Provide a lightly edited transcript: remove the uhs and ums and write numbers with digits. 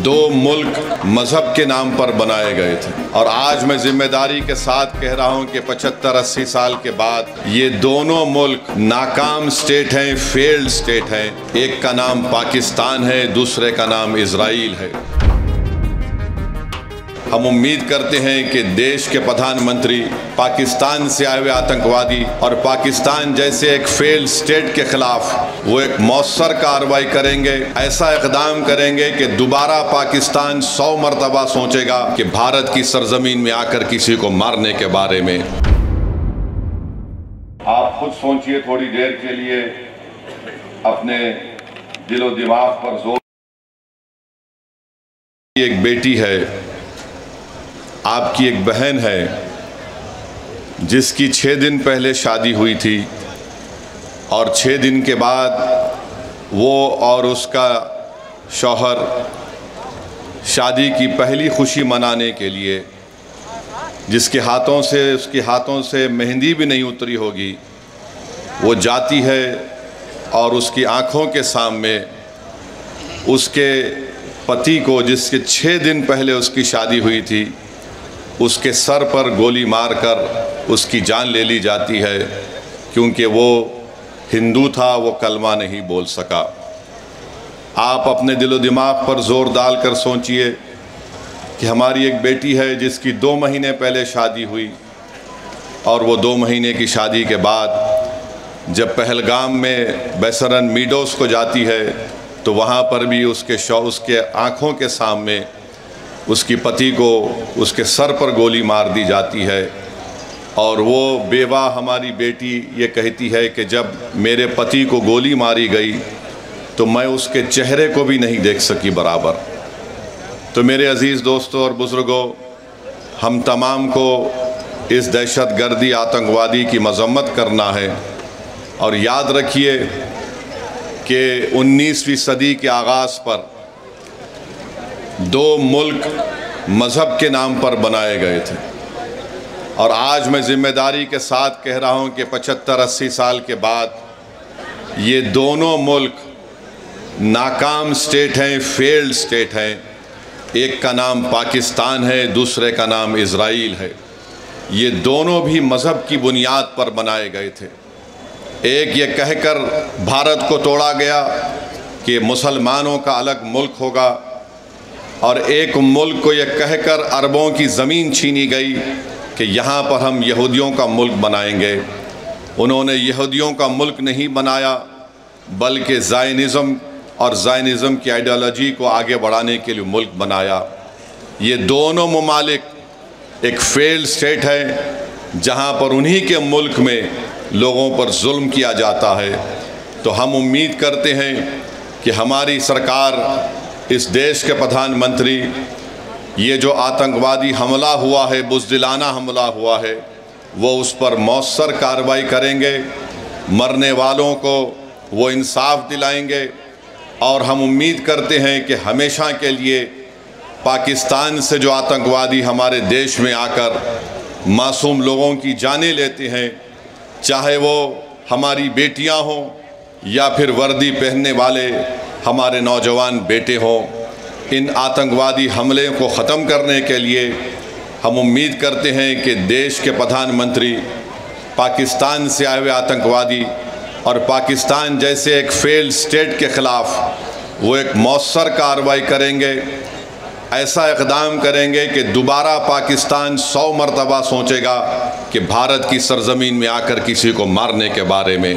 दो मुल्क मजहब के नाम पर बनाए गए थे और आज मैं जिम्मेदारी के साथ कह रहा हूं कि 75-80 साल के बाद ये दोनों मुल्क नाकाम स्टेट हैं, फेल्ड स्टेट हैं। एक का नाम पाकिस्तान है, दूसरे का नाम इजराइल है। हम उम्मीद करते हैं कि देश के प्रधानमंत्री पाकिस्तान से आए हुए आतंकवादी और पाकिस्तान जैसे एक फेल्ड स्टेट के खिलाफ वो एक मौसर कार्रवाई करेंगे, ऐसा इक़दाम करेंगे कि दोबारा पाकिस्तान 100 मरतबा सोचेगा कि भारत की सरजमीन में आकर किसी को मारने के बारे में। आप खुद सोचिए थोड़ी देर के लिए, अपने दिलो दिमाग पर जोर। एक बेटी है, आपकी एक बहन है जिसकी 6 दिन पहले शादी हुई थी और 6 दिन के बाद वो और उसका शौहर शादी की पहली खुशी मनाने के लिए, जिसके उसके हाथों से मेहंदी भी नहीं उतरी होगी, वो जाती है और उसकी आंखों के सामने उसके पति को, जिसके 6 दिन पहले उसकी शादी हुई थी, उसके सर पर गोली मारकर उसकी जान ले ली जाती है क्योंकि वो हिंदू था, वो कलमा नहीं बोल सका। आप अपने दिलो दिमाग पर जोर डालकर सोचिए कि हमारी एक बेटी है जिसकी 2 महीने पहले शादी हुई और वो 2 महीने की शादी के बाद जब पहलगाम में बेसरन मीडोस को जाती है तो वहाँ पर भी उसके आँखों के सामने उसकी पति को उसके सर पर गोली मार दी जाती है और वो बेवा हमारी बेटी ये कहती है कि जब मेरे पति को गोली मारी गई तो मैं उसके चेहरे को भी नहीं देख सकी बराबर। तो मेरे अज़ीज़ दोस्तों और बुज़ुर्गों, हम तमाम को इस दहशतगर्दी आतंकवादी की मज़म्मत करना है और याद रखिए कि 19वीं सदी के आगाज़ पर 2 मुल्क मज़हब के नाम पर बनाए गए थे और आज मैं ज़िम्मेदारी के साथ कह रहा हूं कि 75-80 साल के बाद ये दोनों मुल्क नाकाम स्टेट हैं, फेल्ड स्टेट हैं। एक का नाम पाकिस्तान है, दूसरे का नाम इजराइल है। ये दोनों भी मज़हब की बुनियाद पर बनाए गए थे। एक ये कहकर भारत को तोड़ा गया कि मुसलमानों का अलग मुल्क होगा और एक मुल्क को यह कहकर अरबों की ज़मीन छीनी गई कि यहाँ पर हम यहूदियों का मुल्क बनाएंगे। उन्होंने यहूदियों का मुल्क नहीं बनाया बल्कि ज़ायनिज़म की आइडियोलॉजी को आगे बढ़ाने के लिए मुल्क बनाया। ये दोनों ममालिक एक फेल्ड स्टेट है जहाँ पर उन्हीं के मुल्क में लोगों पर जुल्म किया जाता है। तो हम उम्मीद करते हैं कि हमारी सरकार, इस देश के प्रधानमंत्री, ये जो आतंकवादी हमला हुआ है, बुज़दिलाना हमला हुआ है, वो उस पर मौसर कार्रवाई करेंगे, मरने वालों को वो इंसाफ दिलाएंगे और हम उम्मीद करते हैं कि हमेशा के लिए पाकिस्तान से जो आतंकवादी हमारे देश में आकर मासूम लोगों की जानें लेते हैं, चाहे वो हमारी बेटियां हों या फिर वर्दी पहनने वाले हमारे नौजवान बेटे हों, इन आतंकवादी हमले को ख़त्म करने के लिए हम उम्मीद करते हैं कि देश के प्रधानमंत्री पाकिस्तान से आए हुए आतंकवादी और पाकिस्तान जैसे एक फेल्ड स्टेट के ख़िलाफ़ वो एक मौसर कार्रवाई करेंगे, ऐसा इक़दाम करेंगे कि दोबारा पाकिस्तान 100 मरतबा सोचेगा कि भारत की सरजमीन में आकर किसी को मारने के बारे में।